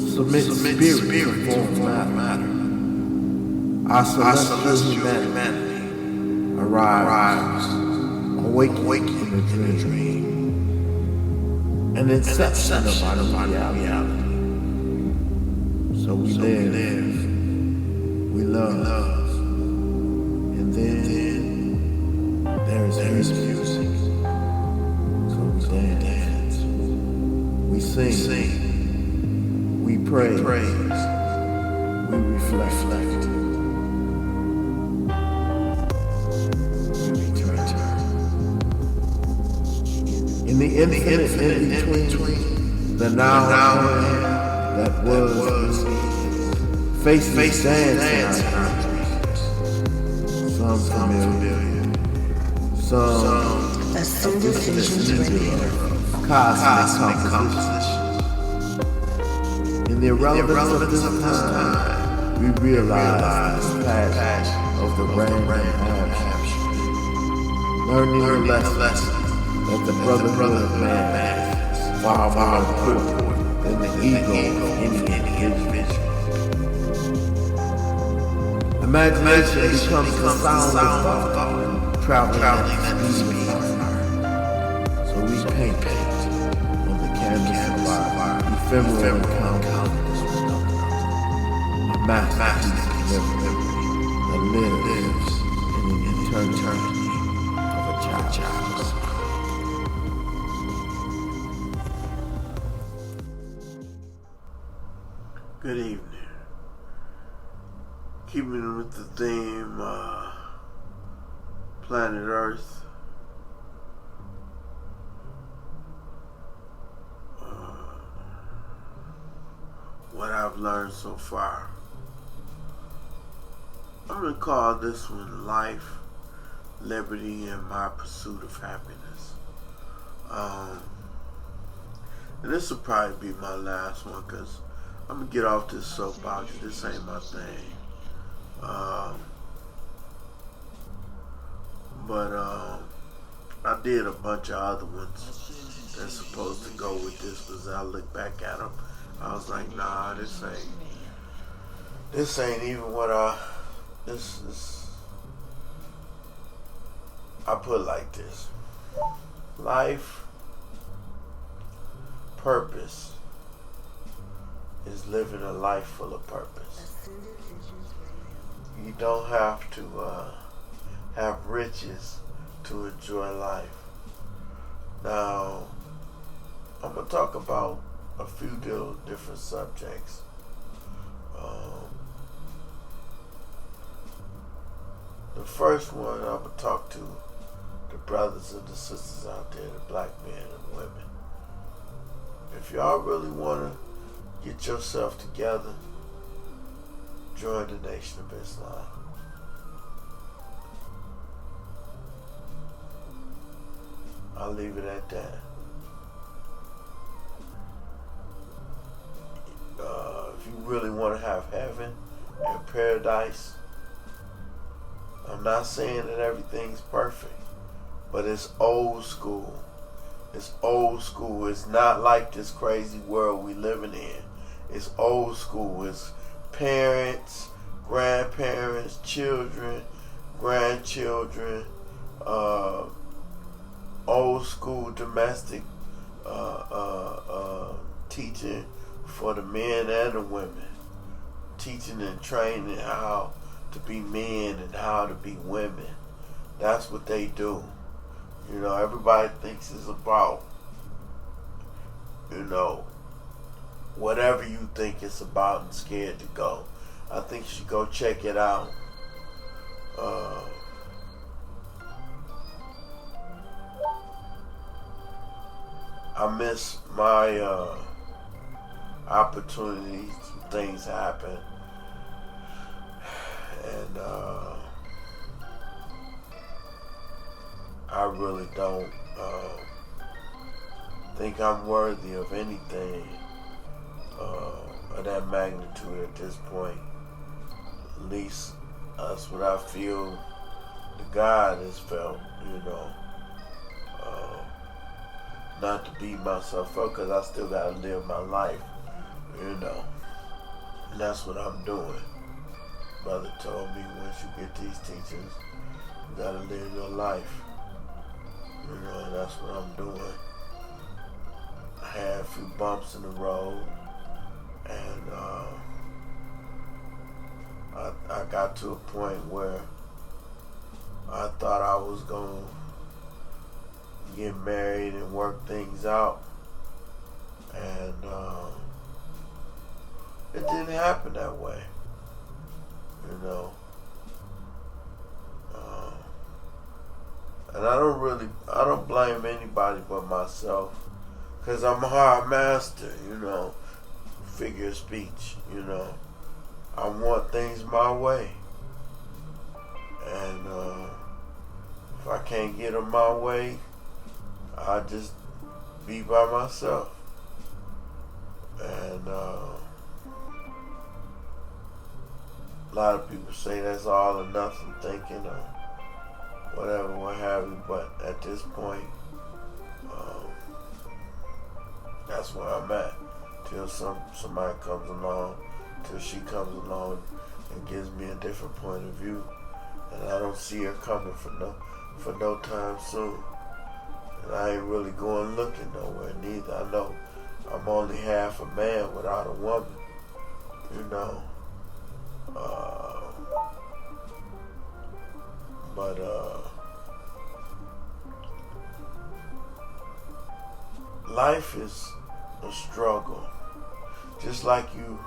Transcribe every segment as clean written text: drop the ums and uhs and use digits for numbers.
Submit spirit before matter. Our celestial humanity arrives, awake in a dream, an inception of our reality. So we live, we love, and then there is music. So we dance, we sing, we praise, we reflect. In the infinite in between, the now that was, faces dance in our dreams. Some familiar, some singular, cosmic composition. In the irrelevance of this time, we realize the passion of the random abstraction, learning the lesson that the brotherhood of man is far more important than the ego of any individual. Imagination becomes the sound of thought, traveling at the speed of art. So we paint on the canvas of our ephemeral encounters, a masterpiece of memory that lives in the eternity of a child's. Good evening. Keeping with the theme, Planet Earth. What I've learned so far. I'm going to call this one Life, Liberty, and My Pursuit of Happiness. And this will probably be my last one because I'm going to get off this soapbox. This ain't my thing. But I did a bunch of other ones that's supposed to go with this because I look back at them. I was like, nah, this ain't even what I put it like this. Life purpose is living a life full of purpose. You don't have to have riches to enjoy life. Now, I'm going to talk about a few different subjects. The first one, I'm going to talk to the brothers and the sisters out there, the black men and women. If y'all really want to get yourself together, join the Nation of Islam. I'll leave it at that. If you really want to have heaven and paradise, I'm not saying that everything's perfect, but it's old school. It's old school. It's not like this crazy world we living in. It's old school. It's parents, grandparents, children, grandchildren, old school domestic teaching for the men and the women. Teaching and training how to be men and how to be women. That's what they do. You know, everybody thinks it's about, whatever you think it's about and scared to go. I think you should go check it out. I miss my opportunities. Things happen. And I really don't think I'm worthy of anything of that magnitude at this point. At least that's what I feel the God has felt, Not to beat myself up, because I still gotta live my life, you know. And that's what I'm doing. Brother told me once you get these teachings, you gotta live your life. You know, and that's what I'm doing. I had a few bumps in the road, and I got to a point where I thought I was gonna get married and work things out, and it didn't happen that way, you know. And I don't blame anybody but myself, because I'm a hard master, you know, figure of speech, you know. I want things my way, and if I can't get them my way, I just be by myself. And a lot of people say that's all or nothing thinking, or whatever, what have you. But at this point, that's where I'm at. Till somebody comes along, till she comes along and gives me a different point of view, and I don't see her coming for no time soon. And I ain't really going looking nowhere neither. I know I'm only half a man without a woman, you know. But life is a struggle. Just like you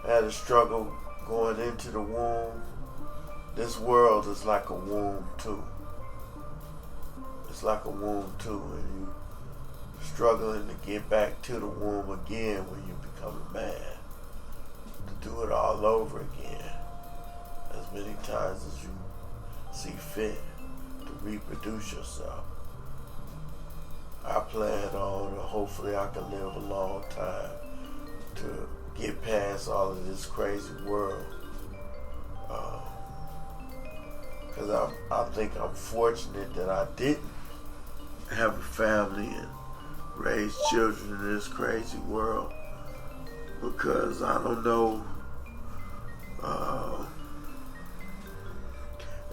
had a struggle going into the womb, this world is like a womb too. It's like a womb too, and you struggling to get back to the womb again when you become a man, to do it all over again, as many times as you see fit to reproduce yourself. I plan on, hopefully I can live a long time to get past all of this crazy world. Because I think I'm fortunate that I didn't have a family and raise children in this crazy world, because I don't know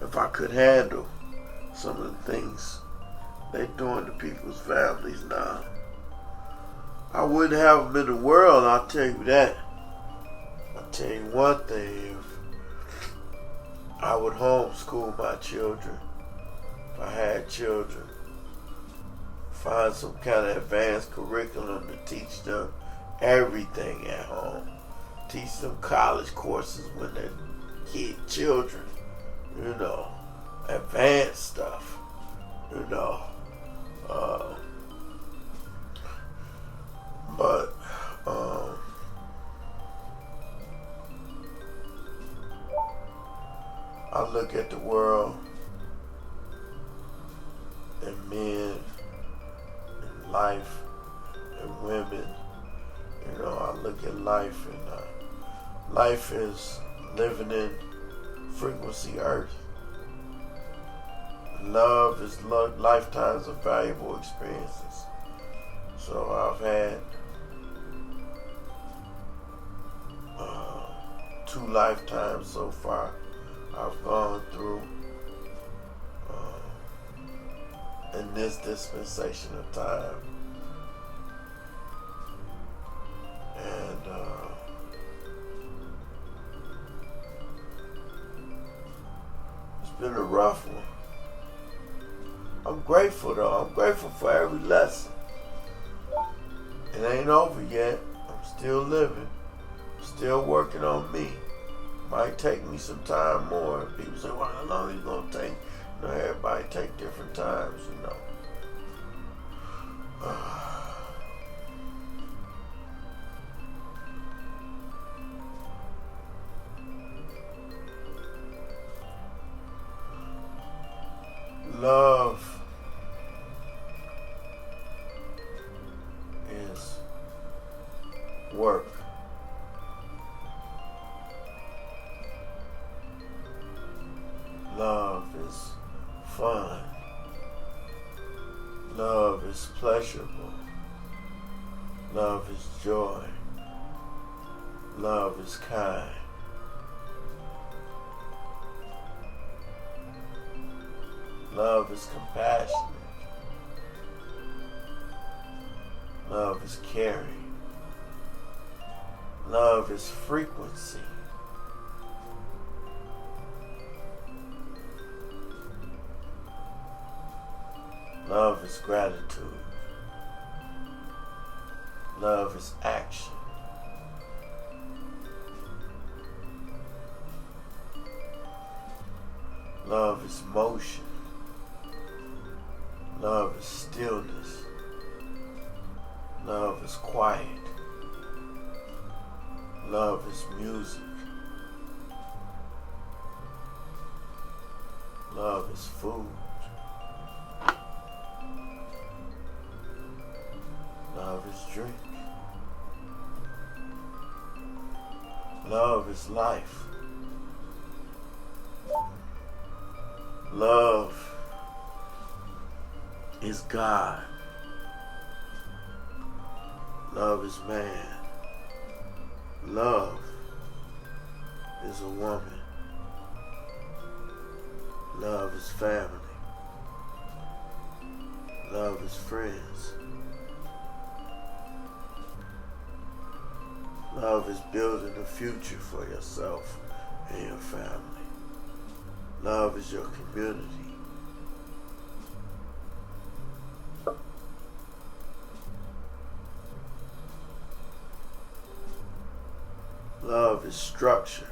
if I could handle some of the things they're doing to people's families now. I wouldn't have them in the world, I'll tell you that. I'll tell you one thing, if I would homeschool my children, if I had children, find some kind of advanced curriculum to teach them everything at home. Teach them college courses when they're children, you know, advanced stuff, you know. But I look at the world and men and life and women. You know, I look at life, and life is living in frequency earth. Love is lifetimes of valuable experiences. So I've had 2 lifetimes so far I've gone through in this dispensation of time. And it's been a rough one. I'm grateful though. I'm grateful for every lesson. It ain't over yet. I'm still living. I'm still working on me. Might take me some time more. People say, well, how long is it going to take? You know, everybody take different times, you know. Love is work. Love is fun. Love is pleasurable. Love is joy. Love is kind. Love is compassionate. Love is caring. Love is frequency. Love is gratitude. Love is action. Love is motion. Love is stillness. Love is quiet. Love is music. Love is food. Love is drink. Love is life. Love is God. Love is man. Love is a woman. Love is family. Love is friends. Love is building a future for yourself and your family. Love is your community. Love is structure.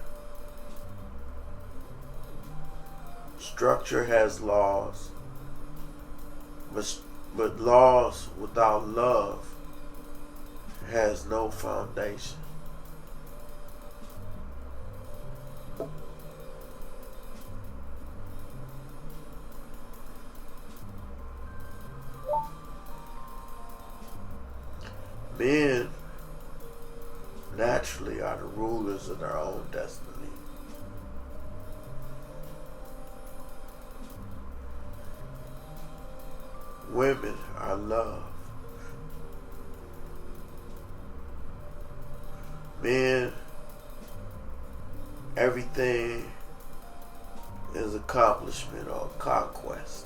Structure has laws, but laws without love has no foundation. Men naturally are the rulers of their own destiny. Women are love. Men, everything is accomplishment or conquest.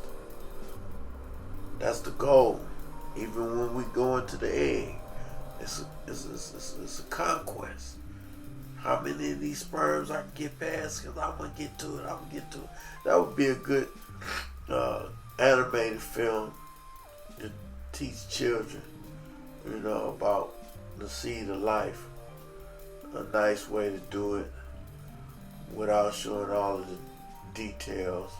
That's the goal. Even when we go into the egg, it's a conquest. How many of these sperms I can get past? Because I'm going to get to it. That would be a good animated film to teach children, about the seed of life. A nice way to do it without showing all of the details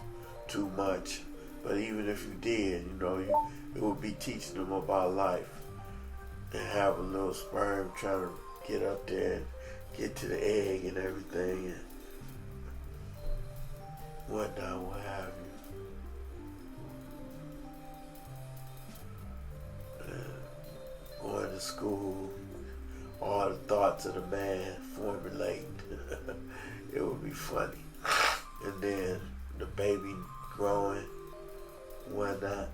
too much. But even if you did, it would be teaching them about life. And have a little sperm trying to get up there and get to the egg and everything and whatnot, what have you. And going to school, all the thoughts of the man formulate. It would be funny. And then the baby growing, whatnot.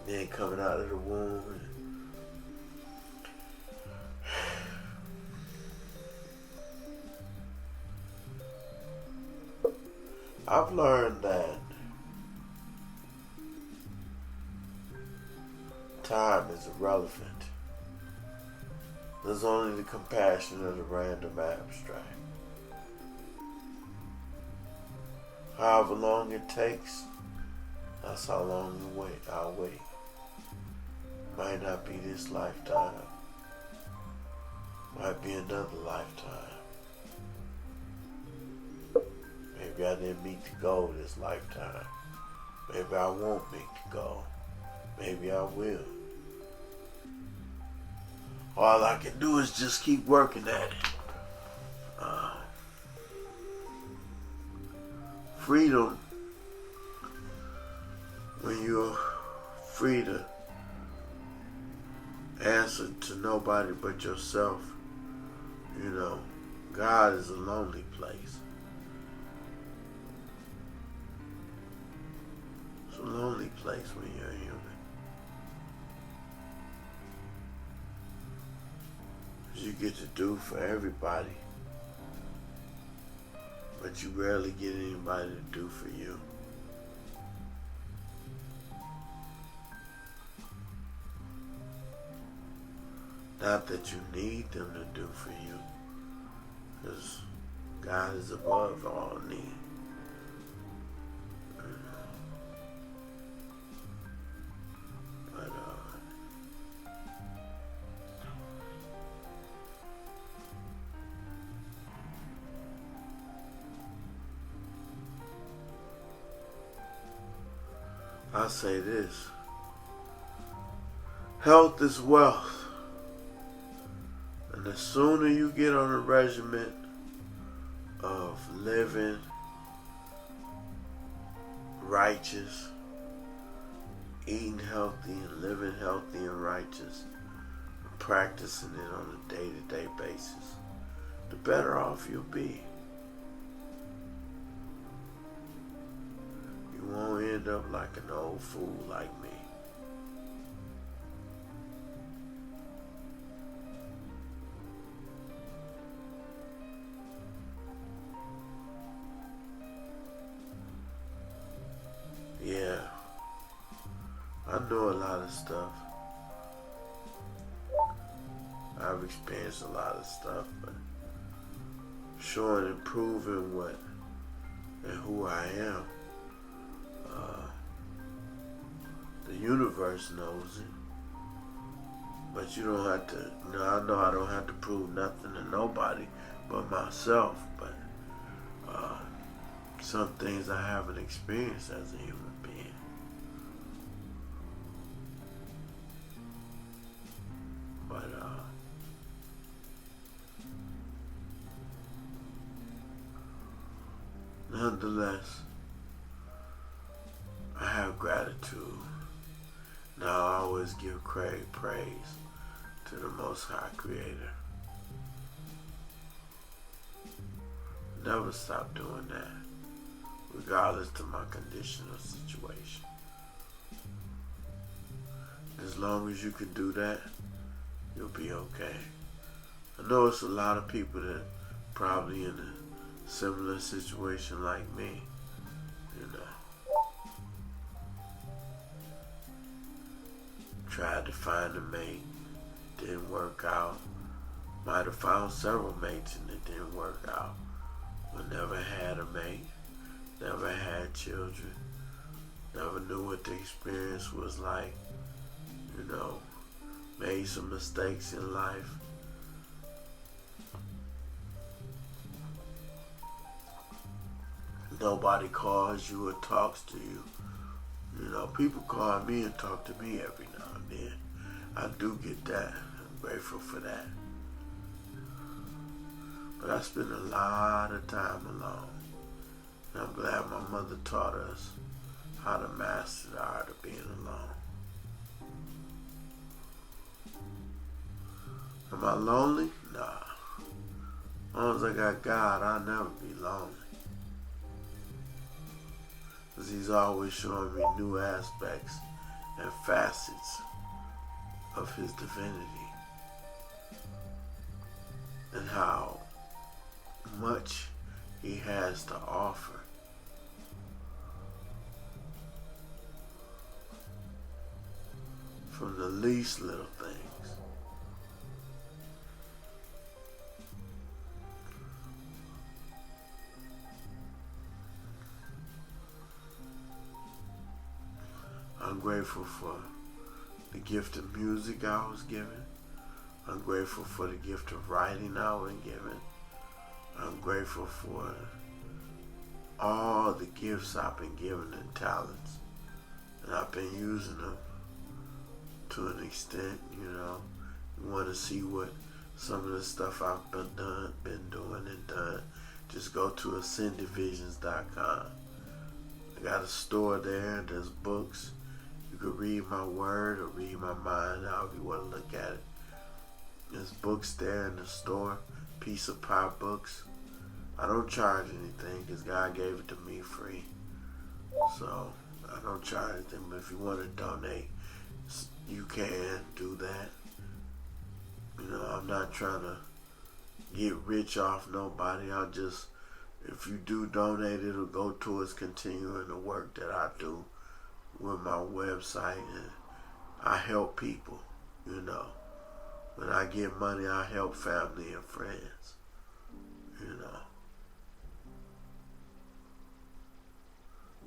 Then coming out of the womb. I've learned that time is irrelevant. There's only the compassion of the random abstract. However long it takes, that's how long I'll wait. Might not be this lifetime. Might be another lifetime. Maybe I didn't meet the goal this lifetime. Maybe I won't make the goal. Maybe I will. All I can do is just keep working at it. Freedom, when you're free to answer to nobody but yourself, God is a lonely place. It's a lonely place when you're a human. you get to do for everybody, but you rarely get anybody to do for you. Not that you need them to do for you, because God is above all need. But I'll say this: health is wealth. And the sooner you get on a regimen of living righteous, eating healthy and living healthy and righteous, and practicing it on a day-to-day basis, the better off you'll be. You won't end up like an old fool like me. Yeah, I know a lot of stuff. I've experienced a lot of stuff, but showing and proving what and who I am, the universe knows it. But you don't have to, I know I don't have to prove nothing to nobody but myself, but some things I haven't experienced as a human being. But nonetheless, I have gratitude. Now I always give praise to the Most High Creator. Never stop doing that, regardless to my condition or situation. As long as you can do that, you'll be okay. I know it's a lot of people that probably in a similar situation like me, you know. Tried to find a mate, didn't work out. Might have found several mates and it didn't work out. But never had a mate, never had children, never knew what the experience was like, you know, made some mistakes in life. Nobody calls you or talks to you. You know, people call me and talk to me every now and then. I do get that. I'm grateful for that. But I spend a lot of time alone. And I'm glad my mother taught us how to master the art of being alone. Am I lonely? Nah. As long as I got God, I'll never be lonely. Because He's always showing me new aspects and facets of His divinity. And how much He has to offer. From the least little things. I'm grateful for the gift of music I was given. I'm grateful for the gift of writing I was given. I'm grateful for all the gifts I've been given and talents. And I've been using them to an extent, you know. You want to see what some of the stuff I've been doing and done, just go to ascendivisions.com. I got a store there, there's books. You could read my word or read my mind, however you want to look at it. There's books there in the store, Piece of Pie books. I don't charge anything because God gave it to me free. So I don't charge anything, but if you want to donate, you can do that. You know, I'm not trying to get rich off nobody. If you do donate, it'll go towards continuing the work that I do with my website, and I help people, When I get money, I help family and friends,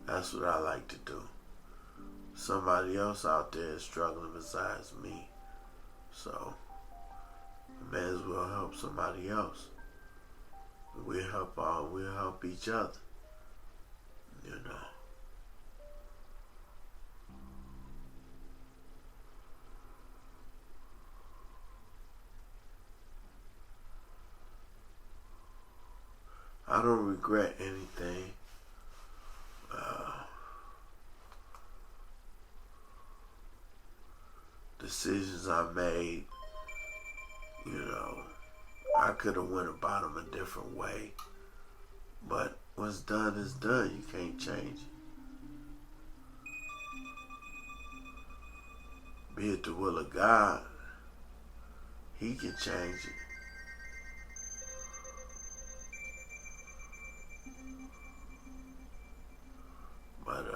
That's what I like to do. Somebody else out there is struggling besides me, so I may as well help somebody else. We'll help each other, I don't regret anything. Decisions I made, I could have went about them a different way, but what's done is done. You can't change it. Be it the will of God, He can change it. But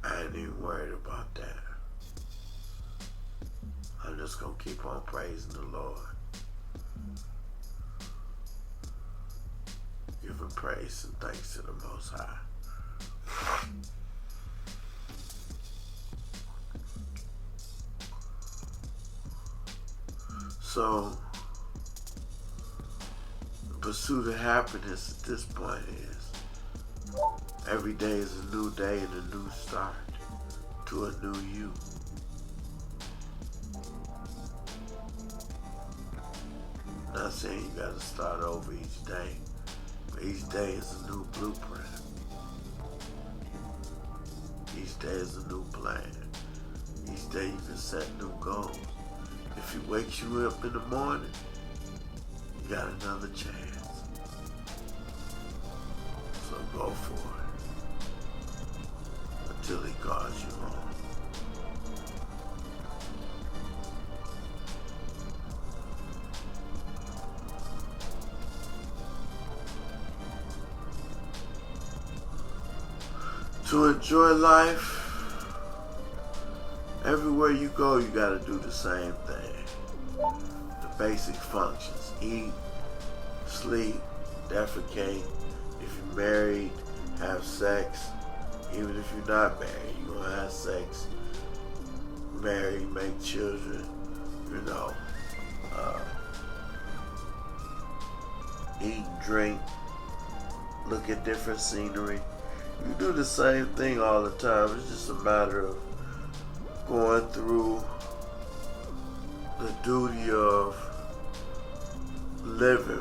I ain't even worried about that. I'm just gonna keep on praising the Lord, giving praise and thanks to the Most High. So, the pursuit of happiness at this point is every day is a new day and a new start to a new you. Not saying you gotta start over each day, but each day is a new blueprint. Each day is a new plan. Each day you can set new goals. If He wakes you up in the morning, you got another chance. So go for it until He calls you home. To enjoy life, everywhere you go, you gotta do the same thing. The basic functions: eat, sleep, defecate. If you're married, have sex. Even if you're not married, you're gonna have sex. Marry, make children, eat, drink, look at different scenery. You do the same thing all the time. It's just a matter of going through the duty of living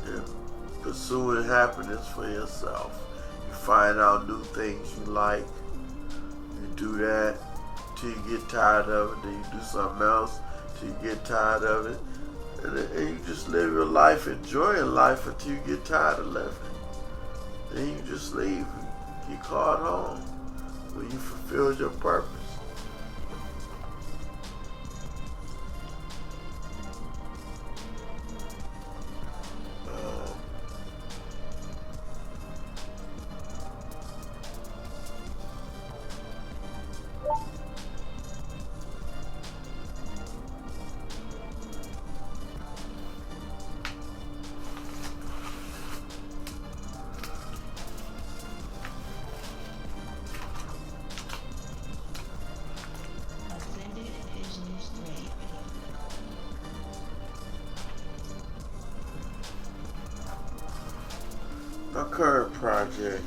and pursuing happiness for yourself. You find out new things you like. You do that till you get tired of it. Then you do something else till you get tired of it. And you just live your life, enjoying life until you get tired of living. Then you just leave. You called home when you fulfilled your purpose. My current project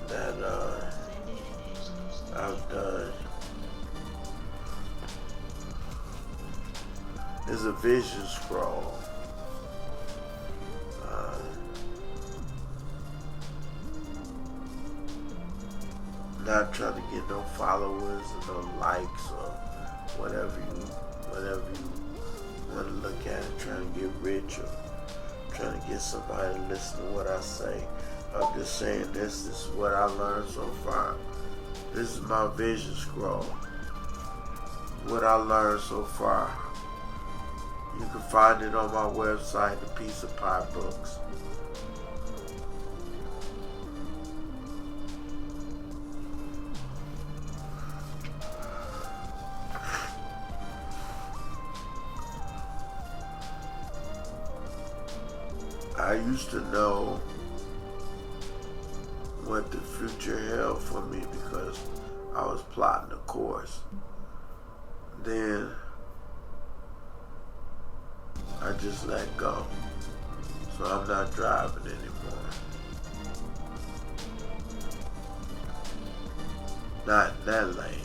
that I've done is a vision scroll. Not trying to get no followers or no likes or whatever you want to look at it, trying to get rich or trying to get somebody to listen to what I say. I'm just saying this is what I learned so far. This is my vision scroll. What I learned so far. You can find it on my website, The Piece of Pie Books. I used to know what the future held for me because I was plotting a course. Then I just let go. So I'm not driving anymore. Not in that lane.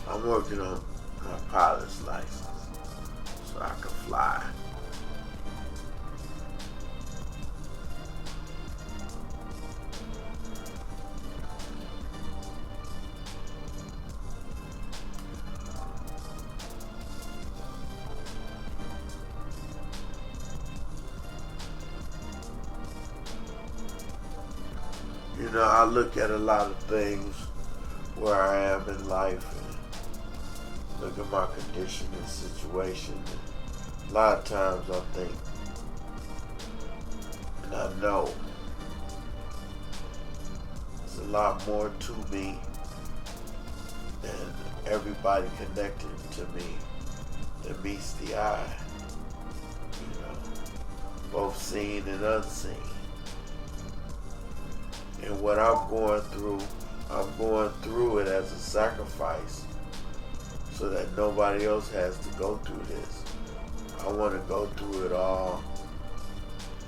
I'm working on my pilot's license so I can fly. You know, I look at a lot of things where I am in life and look at my condition and situation. And a lot of times I think, and I know, there's a lot more to me than everybody connected to me that meets the eye. You know, both seen and unseen. And what I'm going through it as a sacrifice so that nobody else has to go through this. I want to go through it all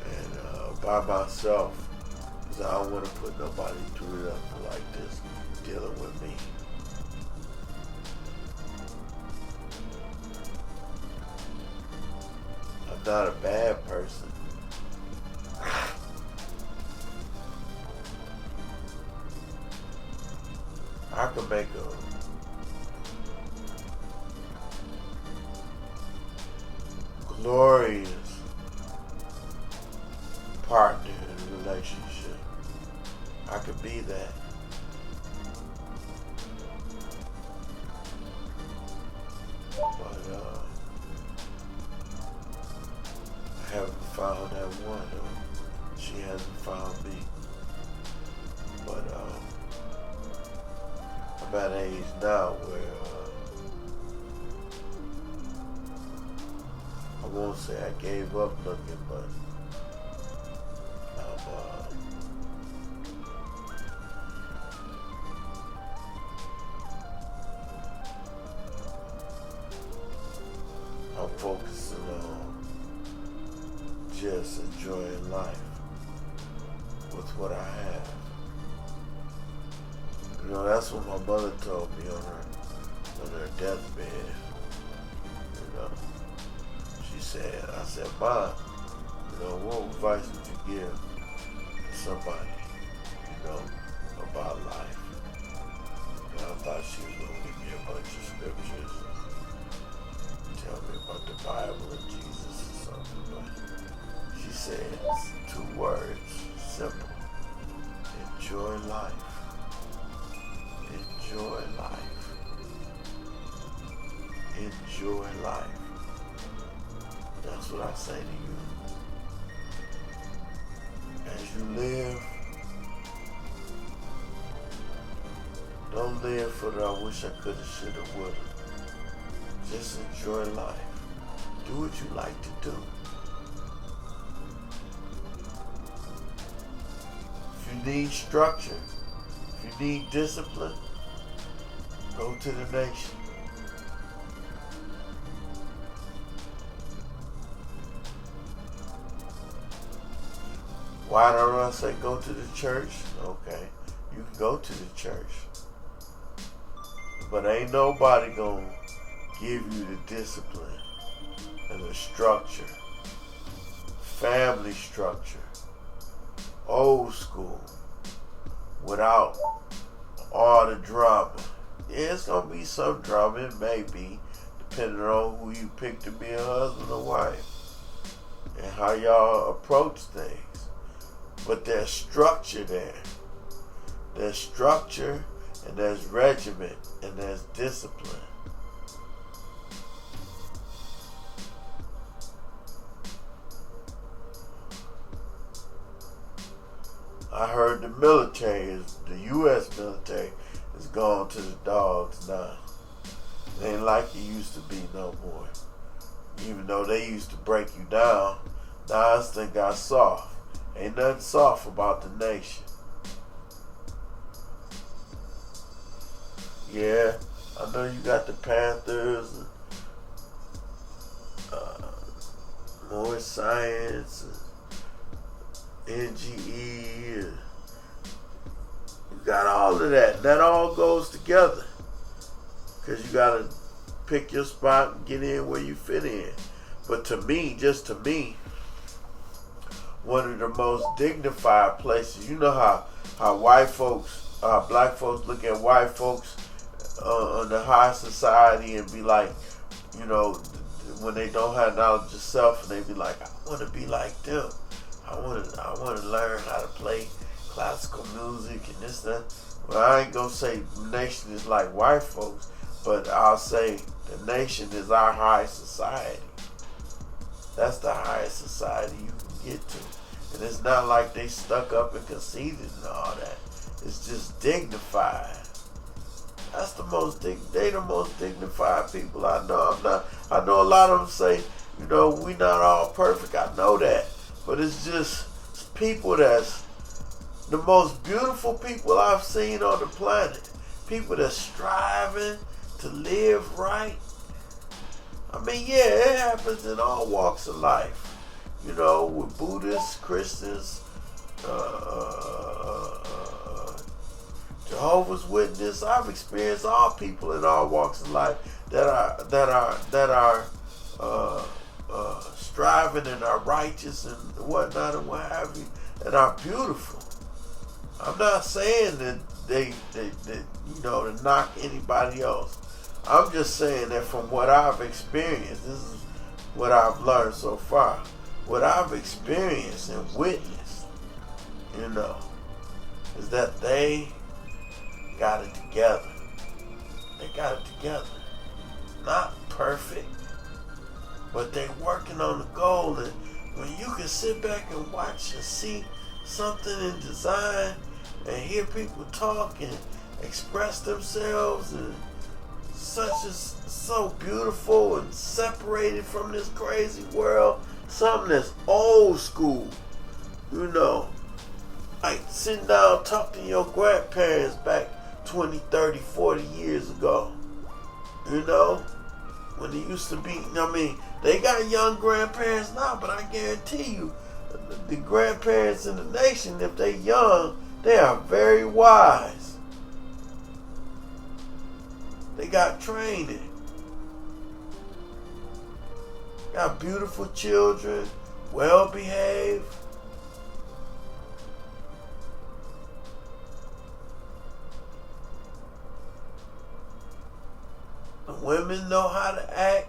and by myself because I don't want to put nobody through nothing like this dealing with me. I'm not a bad person. I can make a glorious partner in a relationship. I could be that. But I haven't found that one. She hasn't found me. But I'm at an age now where I won't say I gave up looking, but I'm focusing on just enjoying life with what I have. You know, that's what my mother told me on her deathbed. You know, she said, I said, Ma, you know, what advice would you give to somebody, you know, about life? And I thought she was going to give me a bunch of scriptures and tell me about the Bible and Jesus or something, but she said 2 words, simple: enjoy life. Enjoy life. Enjoy life. That's what I say to you. As you live, don't live for the I wish I coulda, shoulda, woulda. Just enjoy life. Do what you like to do. If you need structure, if you need discipline, go to the nation. Why don't I say go to the church? Okay, you can go to the church. But ain't nobody gonna give you the discipline and the structure, family structure, old school, without all the drama. Yeah, it's gonna be some drama, it may be, depending on who you pick to be a husband or wife and how y'all approach things. But there's structure there. There's structure, and there's regiment, and there's discipline. I heard the military, the U.S. military, is gone to the dogs now. It ain't like it used to be no more. Even though they used to break you down, now this thing got soft. Ain't nothing soft about the nation. Yeah, I know you got the Panthers, and more science, and NGE, and you got all of that. That all goes together. Because you got to pick your spot and get in where you fit in. But to me, just to me, one of the most dignified places, you know how white folks, black folks look at white folks in the high society and be like, you know, when they don't have knowledge of self, and they be like, I want to be like them. I want to learn how to play classical music and this, that. Well, I ain't going to say the nation is like white folks, but I'll say the nation is our high society. That's the highest society you can get to. And it's not like they stuck up and conceited and all that. It's just dignified. That's the most they the most dignified people I know. I know a lot of them say, you know, we not all perfect. I know that. But it's just people that's the most beautiful people I've seen on the planet. People that's striving to live right. I mean, yeah, it happens in all walks of life. You know, with Buddhists, Christians, Jehovah's Witness. I've experienced all people in all walks of life that are striving and are righteous and whatnot and what have you, and are beautiful. I'm not saying that they you know, to knock anybody else. I'm just saying that from what I've experienced, this is what I've learned so far. What I've experienced and witnessed, you know, is that they got it together. They got it together. Not perfect, but they working on the goal. And when you can sit back and watch and see something in design and hear people talk and express themselves, and such is so beautiful and separated from this crazy world, something that's old school, you know, like sitting down talking to your grandparents back 20, 30, 40 years ago, you know, when it used to be, I mean, they got young grandparents now, but I guarantee you, the grandparents in the nation, if they young, they are very wise. They got training. Got beautiful children, well behaved. The women know how to act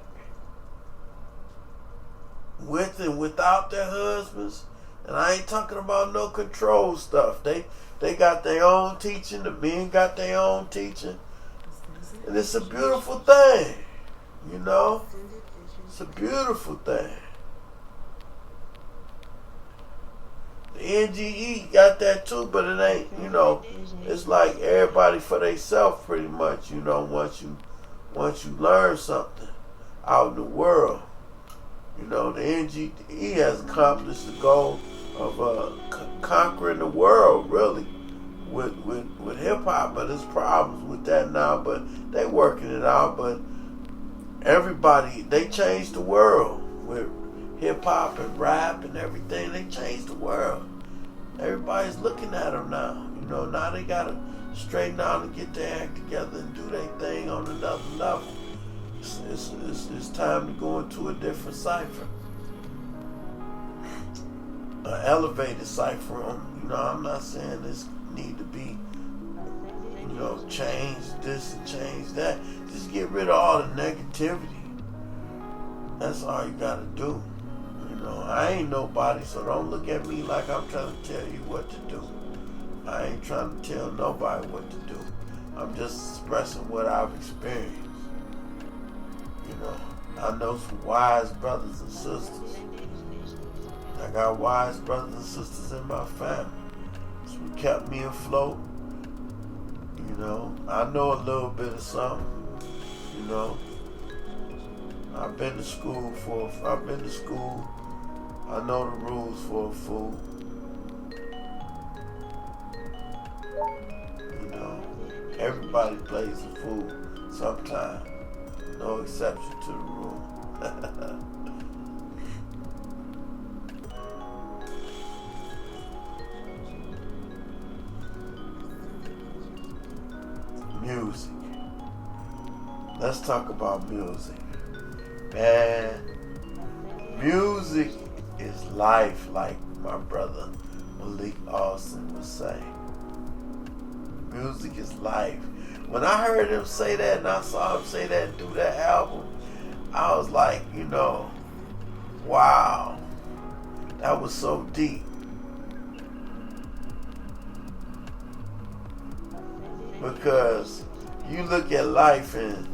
with and without their husbands. And I ain't talking about no control stuff. They got their own teaching. The men got their own teaching. And it's a beautiful thing, you know? It's a beautiful thing. The NGE got that too, but it ain't, you know, it's like everybody for themselves pretty much, you know, once you learn something out in the world. You know, the NGE has accomplished the goal of conquering the world, really, with hip-hop, but there's problems with that now, but they working it out. But everybody, they changed the world with hip-hop and rap and everything. They changed the world. Everybody's looking at them now. You know, now they got to straighten out and get their act together and do their thing on another level. It's time to go into a different cipher. an elevated cipher on. I'm not saying this need to be, change this and change that. Just get rid of all the negativity. That's all you gotta do. I ain't nobody, so don't look at me like I'm trying to tell you what to do. I ain't trying to tell nobody what to do. I'm just expressing what I've experienced. I know some wise brothers and sisters. I got wise brothers and sisters in my family. So it kept me afloat. I know a little bit of something. I've been to school. I know the rules for a fool. Everybody plays a fool sometime. No exception to the rule. Music. Let's talk about music. Man, music is life, like my brother Malik Austin would say. Music is life. When I heard him say that and I saw him say that and do that album, I was like, wow, that was so deep. Because you look at life and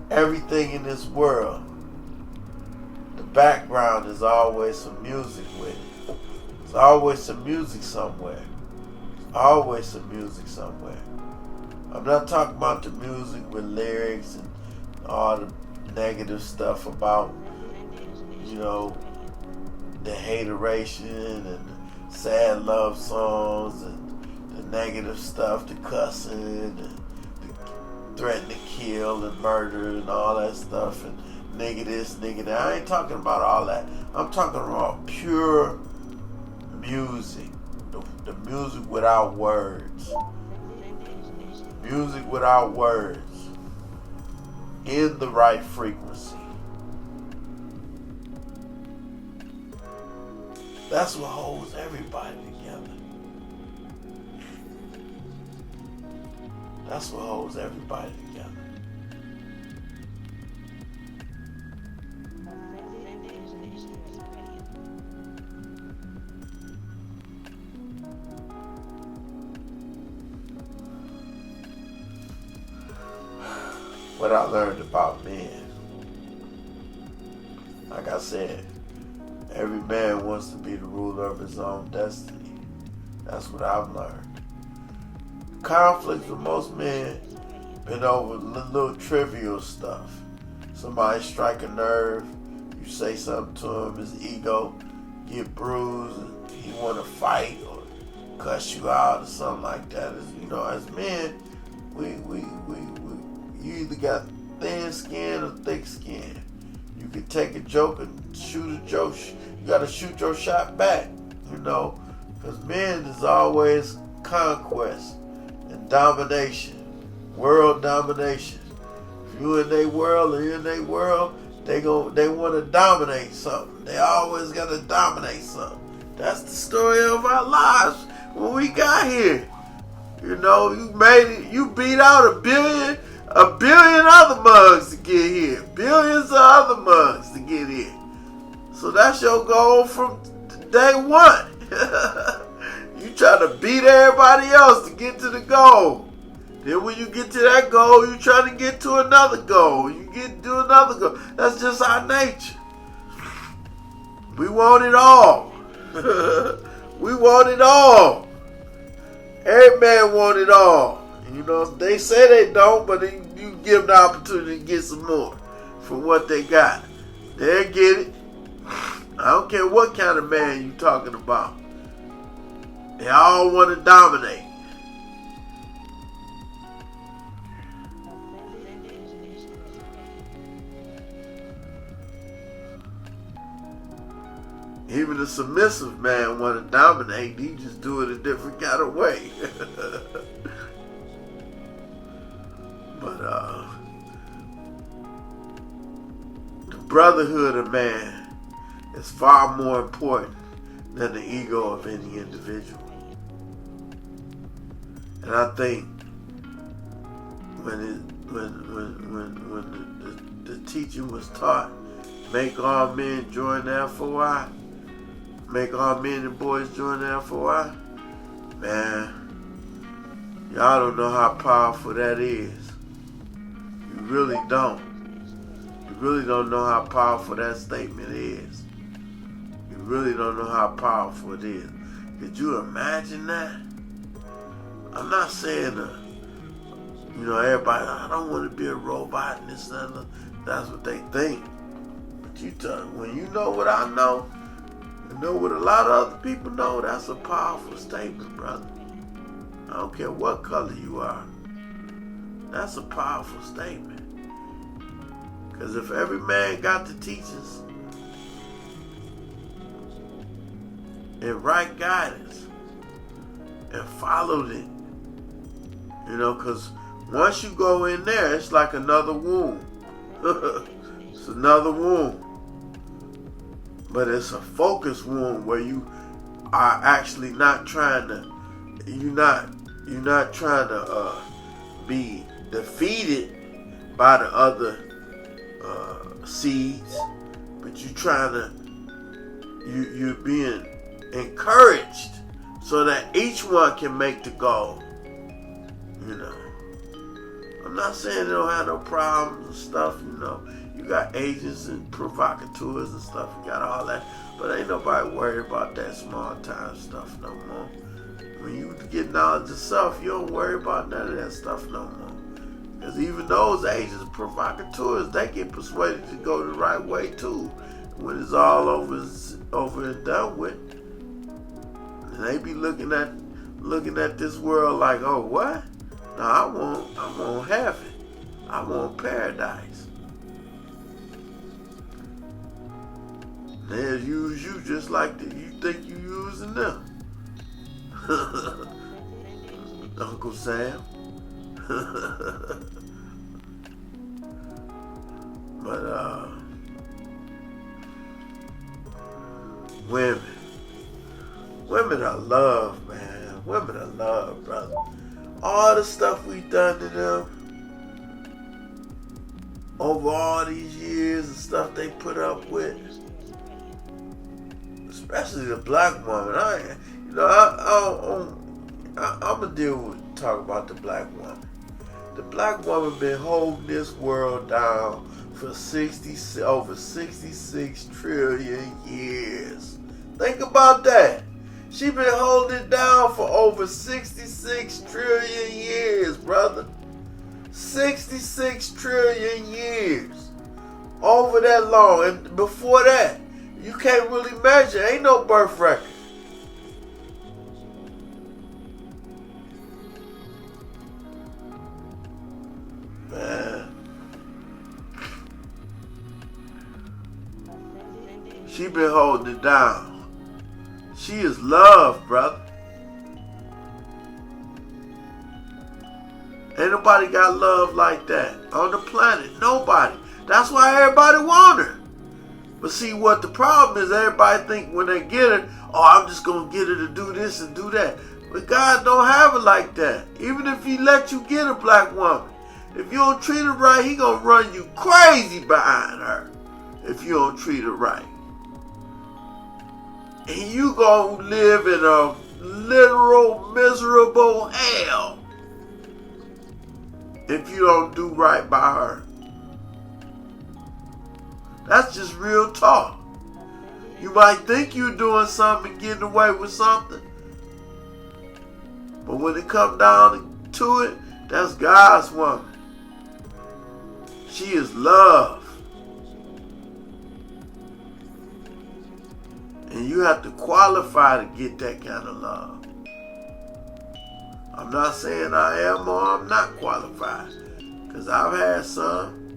everything in this world, the background is always some music with it. There's always some music somewhere. Always some music somewhere. I'm not talking about the music with lyrics and all the negative stuff about, the hateration and the sad love songs and the negative stuff, the cussing and the threatening to kill and murder and all that stuff and nigga this, nigga that. I ain't talking about all that. I'm talking about pure music. The music without words. Music without words. In the right frequency. That's what holds everybody together. That's what holds everybody together. What I learned about men, like I said, every man wants to be the ruler of his own destiny. That's what I've learned. Conflicts with most men been over little trivial stuff. Somebody strike a nerve, you say something to him, his ego get bruised, and he want to fight or cuss you out or something like that. As men, you either got thin skin or thick skin. You can take a joke and shoot a joke. You got to shoot your shot back, because men is always conquest and domination, world domination. If you in their world or you're in their world, they want to dominate something. They always got to dominate something. That's the story of our lives when we got here. You made it. You beat out a billion other mugs to get here. Billions of other mugs to get here. So that's your goal from day one. You try to beat everybody else to get to the goal. Then when you get to that goal, you try to get to another goal. You get to another goal. That's just our nature. We want it all. We want it all. Every man want it all. They say they don't, but you give them the opportunity to get some more from what they got. They'll get it. I don't care what kind of man you talking about. They all want to dominate. Even a submissive man want to dominate. He just do it a different kind of way. But the brotherhood of man is far more important than the ego of any individual. And I think when the teaching was taught, make all men join the FOI, make all men and boys join the FOI, man, y'all don't know how powerful that is. You really don't. You really don't know how powerful that statement is. You really don't know how powerful it is. Could you imagine that? I'm not saying, everybody, I don't want to be a robot and this and that. That's what they think. But when you know what I know, and know what a lot of other people know, that's a powerful statement, brother. I don't care what color you are. That's a powerful statement. Because if every man got the teachings and right guidance and followed it, because once you go in there, it's like another womb. It's another womb. But it's a focused womb where you are actually not trying to, you're not trying to be defeated by the other seeds, but you're being encouraged so that each one can make the goal. I'm not saying they don't have no problems and stuff, You got agents and provocateurs and stuff, you got all that, but ain't nobody worried about that small time stuff no more. When you get knowledge of self, you don't worry about none of that stuff no more. Because even those agents and provocateurs, they get persuaded to go the right way too. When it's all over and done with, and they be looking at this world like, oh, what? No, I want heaven. I want paradise. They'll use you just like you think you using them. Uncle Sam. But women are love, man. Women are love, brother. All the stuff we done to them over all these years and stuff they put up with, especially the black woman. I'm gonna talk about the black woman. The black woman been holding this world down for over 66 trillion years. Think about that. She been holding it down for over 66 trillion years, brother. 66 trillion years. Over that long. And before that, you can't really measure. Ain't no birth record. Man. She been holding it down. She is love, brother. Ain't nobody got love like that on the planet. Nobody. That's why everybody want her. But see, what the problem is, everybody think when they get her, oh, I'm just going to get her to do this and do that. But God don't have it like that. Even if he let you get a black woman, if you don't treat her right, he going to run you crazy behind her if you don't treat her right. And you gonna live in a literal miserable hell if you don't do right by her. That's just real talk. You might think you're doing something and getting away with something, but when it comes down to it, that's God's woman. She is love. And you have to qualify to get that kind of love. I'm not saying I am or I'm not qualified. Because I've had some.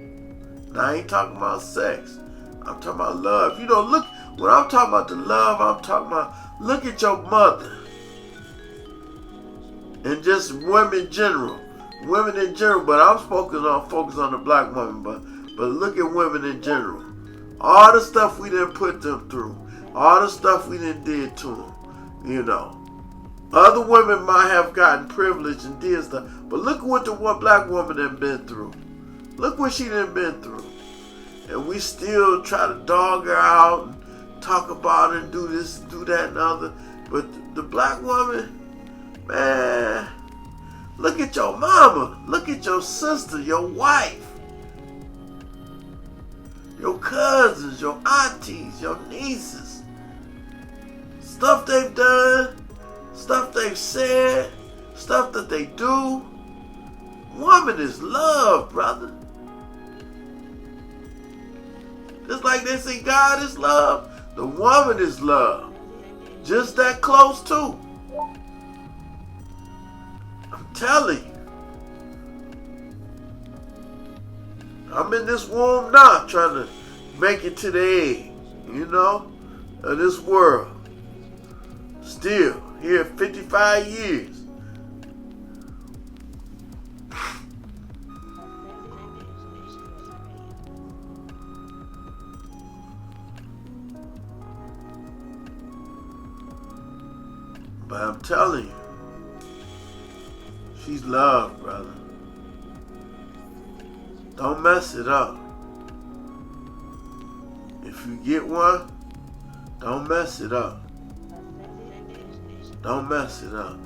Now I ain't talking about sex. I'm talking about love. Look, when I'm talking about the love, I'm talking about, look at your mother. And just women in general. Women in general, but I'm focused on the black woman. But look at women in general. All the stuff we done put them through. All the stuff we done did to them. You know. Other women might have gotten privileged and did stuff. But look what the one black woman done been through. Look what she done been through. And we still try to dog her out and talk about her and do this, do that, and other. But the black woman, man, look at your mama. Look at your sister, your wife, your cousins, your aunties, your nieces. Stuff they've done, stuff they've said, stuff that they do. Woman is love, brother. Just like they say God is love, the woman is love. Just that close too. I'm telling you. I'm in this womb now trying to make it to the egg, you know, of this world. Still, here 55 years. But I'm telling you, she's loved, brother. Don't mess it up. If you get one, don't mess it up. Don't mess it up.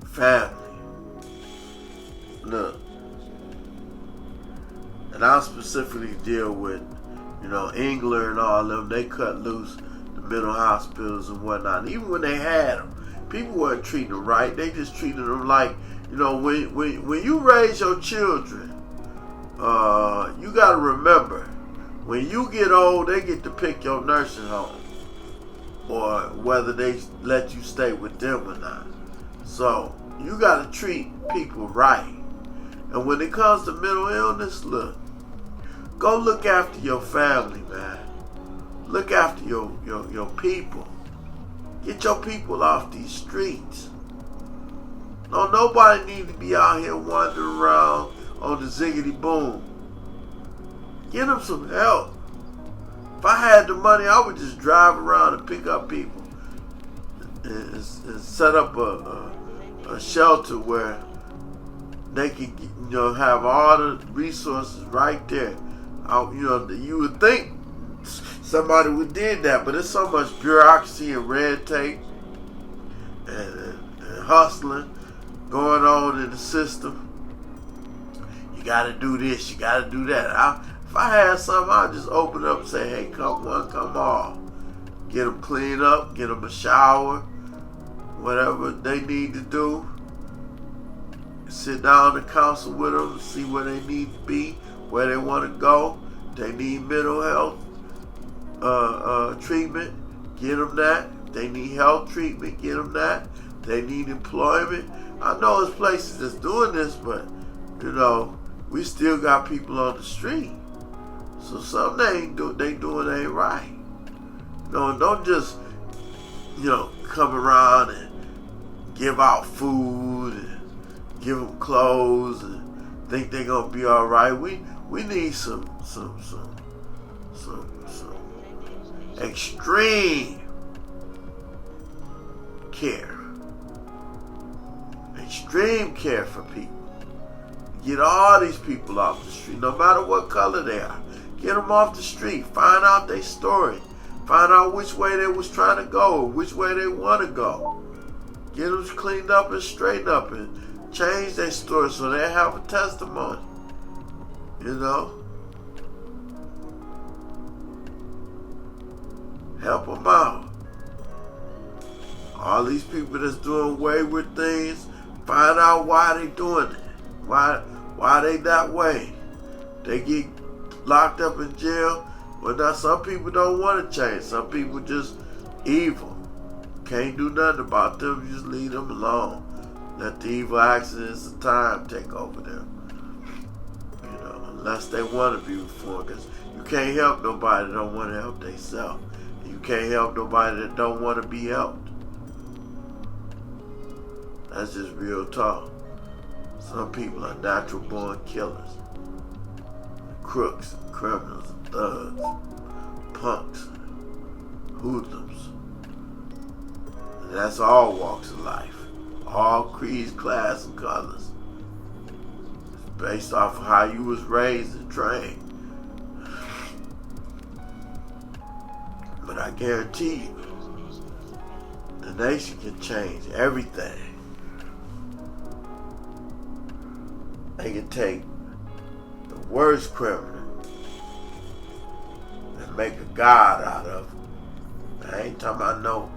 Family. Look. And I specifically deal with, you know, England and all of them. They cut loose the mental hospitals and whatnot. And even when they had them, people weren't treating them right. They just treated them like, you know, when you raise your children, you got to remember, when you get old, they get to pick your nursing home or whether they let you stay with them or not. So you got to treat people right. And when it comes to mental illness, look, go look after your family, man. Look after your people. Get your people off these streets. No, nobody need to be out here wandering around on the ziggity boom. Get them some help. If I had the money, I would just drive around and pick up people and set up a shelter where they could, you know, have all the resources right there. You know, you would think somebody would did that, but there's so much bureaucracy and red tape and hustling going on in the system. You got to do this, you got to do that. If I had something, I'd just open up and say, hey, come one, come all. Get them cleaned up, get them a shower, whatever they need to do. Sit down and counsel with them, see where they need to be, where they want to go. They need mental health treatment, get them that. They need health treatment, get them that. They need employment. I know there's places that's doing this, but, you know, we still got people on the street. So something they doing ain't right. No, don't just, you know, come around and give out food and give them clothes and think they're gonna be all right. We need some extreme care. Extreme care for people. Get all these people off the street, no matter what color they are. Get them off the street. Find out their story. Find out which way they was trying to go or which way they want to go. Get them cleaned up and straightened up and change their story so they have a testimony. You know? Help them out. All these people that's doing wayward things, find out why they doing it. Why they that way. They get locked up in jail. Well, now some people don't want to change. Some people just evil. Can't do nothing about them. Just leave them alone. Let the evil accidents of time take over them. You know, unless they want to be reformed. Because you can't help nobody that don't want to help themselves. You can't help nobody that don't want to be helped. That's just real talk. Some people are natural born killers. Crooks, criminals, thugs, punks, hoodlums. And that's all walks of life. All creeds, class, and colors. It's based off of how you was raised and trained. But I guarantee you, the nation can change everything. They can take the worst criminal and make a god out of him. I ain't talking about no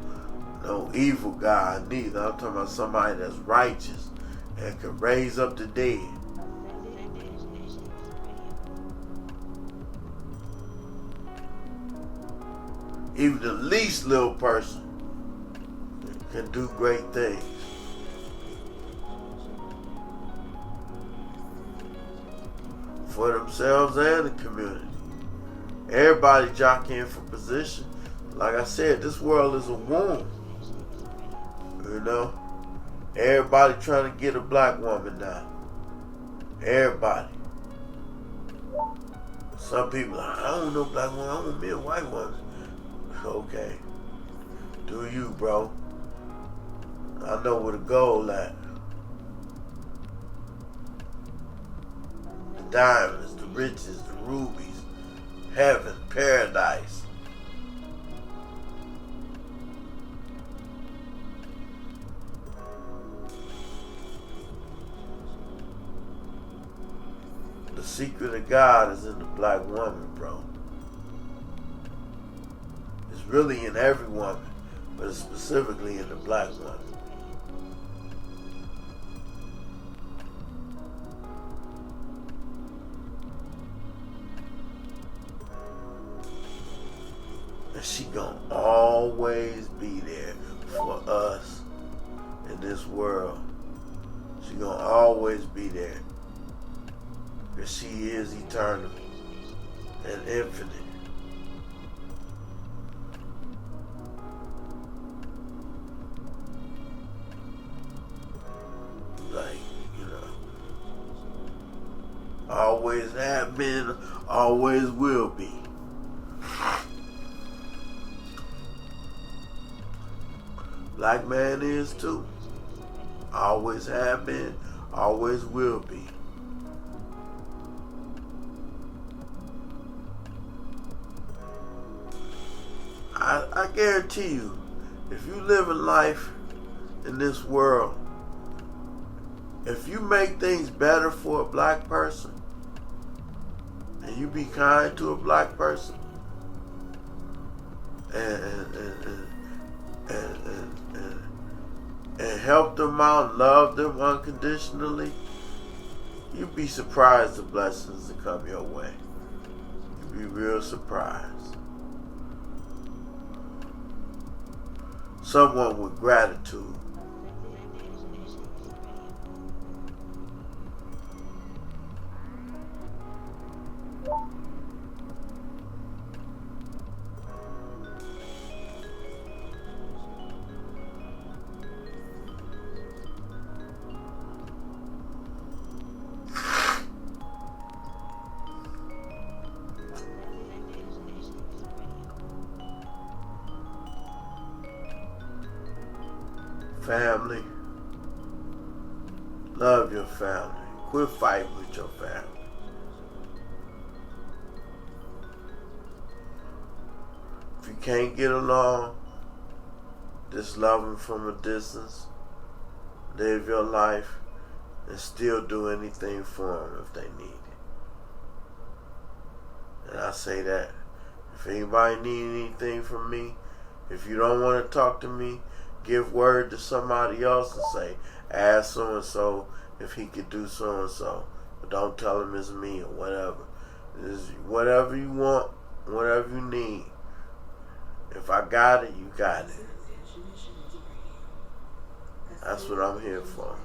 evil God neither. I'm talking about somebody that's righteous and can raise up the dead. Even the least little person can do great things. For themselves and the community. Everybody jockeying for position. Like I said, this world is a womb. You know? Everybody trying to get a black woman now. Everybody. Some people are, I don't know black woman, I want me a white woman. Okay. Do you, bro. I know where the goal at. The diamonds, the riches, the rubies, heaven, paradise. The secret of God is in the black woman, bro. It's really in every woman, but it's specifically in the black woman. And she gonna always be there for us in this world. She gonna always be there. Because she is eternal and infinite. Like, you know, always have been, always will be. Black man is too. Always have been, always will be. I guarantee you, if you live a life in this world, if you make things better for a black person, and you be kind to a black person, and help them out, love them unconditionally, you'd be surprised the blessings that come your way. You'd be real surprised. Someone with gratitude. Family. Love your family. Quit fighting with your family. If you can't get along, just love them from a distance. Live your life and still do anything for them if they need it. And I say that if anybody need anything from me, if you don't want to talk to me, give word to somebody else and say, ask so-and-so if he could do so-and-so. But don't tell him it's me or whatever. It's whatever you want, whatever you need. If I got it, you got it. That's what I'm here for.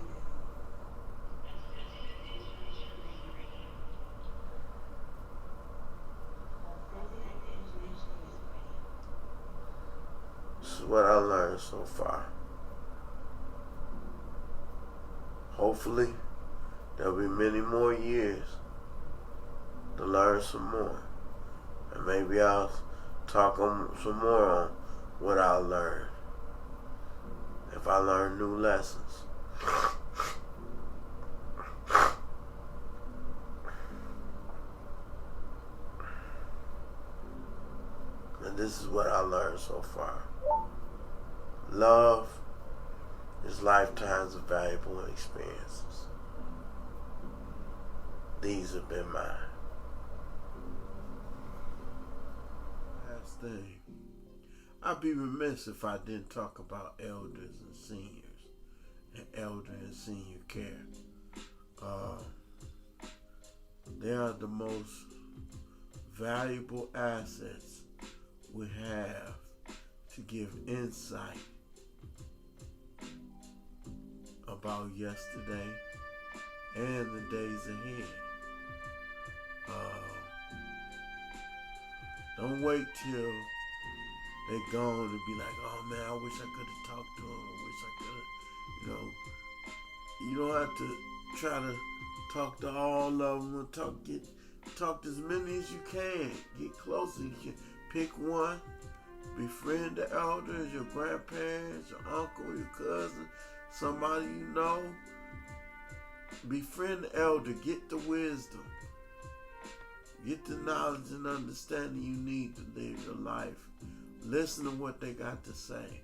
This is what I learned so far. Hopefully, There'll be many more years to learn some more. And maybe I'll talk some more on what I learned. If I learn new lessons. And this is what I learned so far. Love is lifetimes of valuable experiences. These have been mine. Last thing. I'd be remiss if I didn't talk about elders and seniors and elder and senior care. They are the most valuable assets we have to give insight about yesterday and the days ahead. Don't wait till they're gone to be like, oh man, I wish I could have talked to him. I wish I could have, you don't have to try to talk to all of them. Talk to as many as you can. Get closer. You can pick one. Befriend the elders, your grandparents, your uncle, your cousin, somebody you know. Befriend the elder. Get the wisdom. Get the knowledge and understanding you need to live your life. Listen to what they got to say.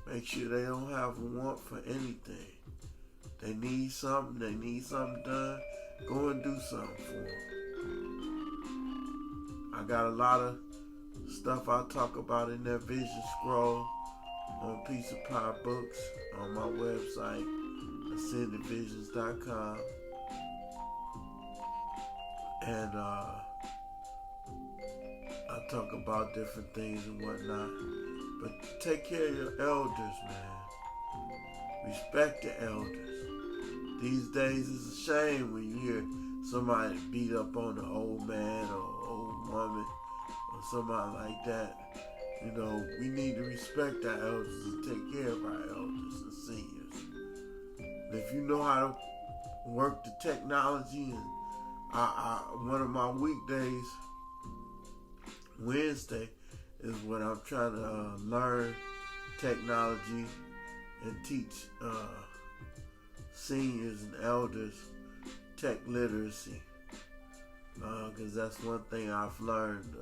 Make sure they don't have a want for anything. They need something done, go and do something for them. I got a lot of stuff I talk about in that vision scroll on Piece of Pie Books on my website, ascendedvisions.com. And I talk about different things and whatnot. But take care of your elders, man. Respect the elders. These days it's a shame when you hear somebody beat up on an old man or old woman or somebody like that. We need to respect our elders and take care of our elders and seniors. And if you know how to work the technology, and one of my weekdays, Wednesday, is when I'm trying to learn technology and teach seniors and elders tech literacy. Because that's one thing I've learned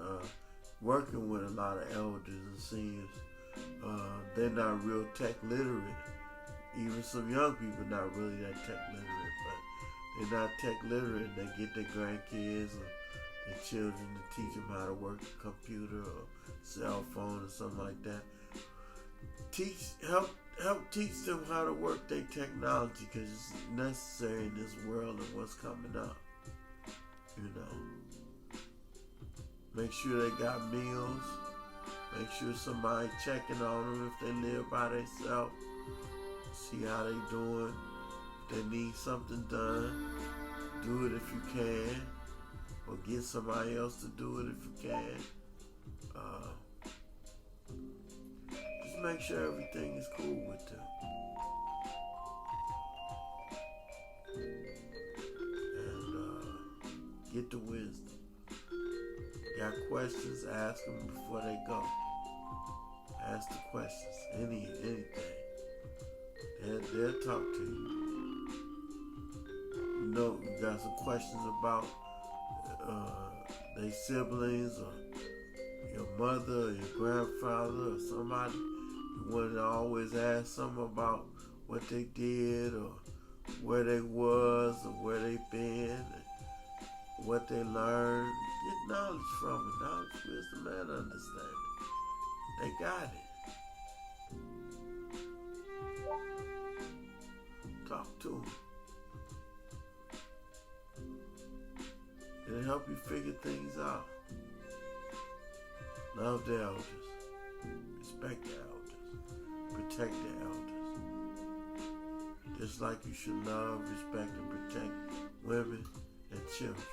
working with a lot of elders and seniors. They're not real tech literate. Even some young people not really that tech literate, but they're not tech literate. They get their grandkids or their children to teach them how to work a computer or cell phone or something like that. Help teach them how to work their technology, because it's necessary in this world and what's coming up. Make sure they got meals. Make sure somebody checking on them if they live by themselves. See how they doing. If they need something done, do it if you can, or get somebody else to do it if you can. Just make sure everything is cool with them. And get the wisdom. Got questions, ask them before they go. Ask the questions, anything. They'll talk to you. You got some questions about their siblings or your mother or your grandfather or somebody. You want to always ask something about what they did or where they was or where they been and what they learned. Get knowledge from it. Knowledge, wisdom, and understanding. They got it. Talk to them. It'll help you figure things out. Love the elders. Respect the elders. Protect the elders. Just like you should love, respect, and protect women and children.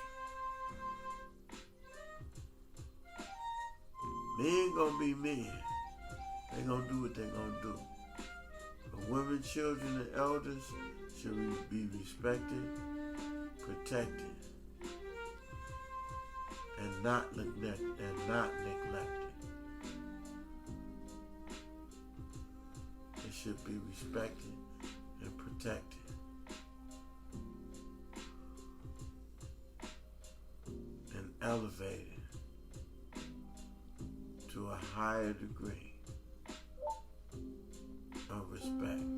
Men gonna be men. They gonna do what they gonna do. But Women, children, and elders should be respected, protected, and not neglected. They should be respected and protected. And elevated to a higher degree of respect.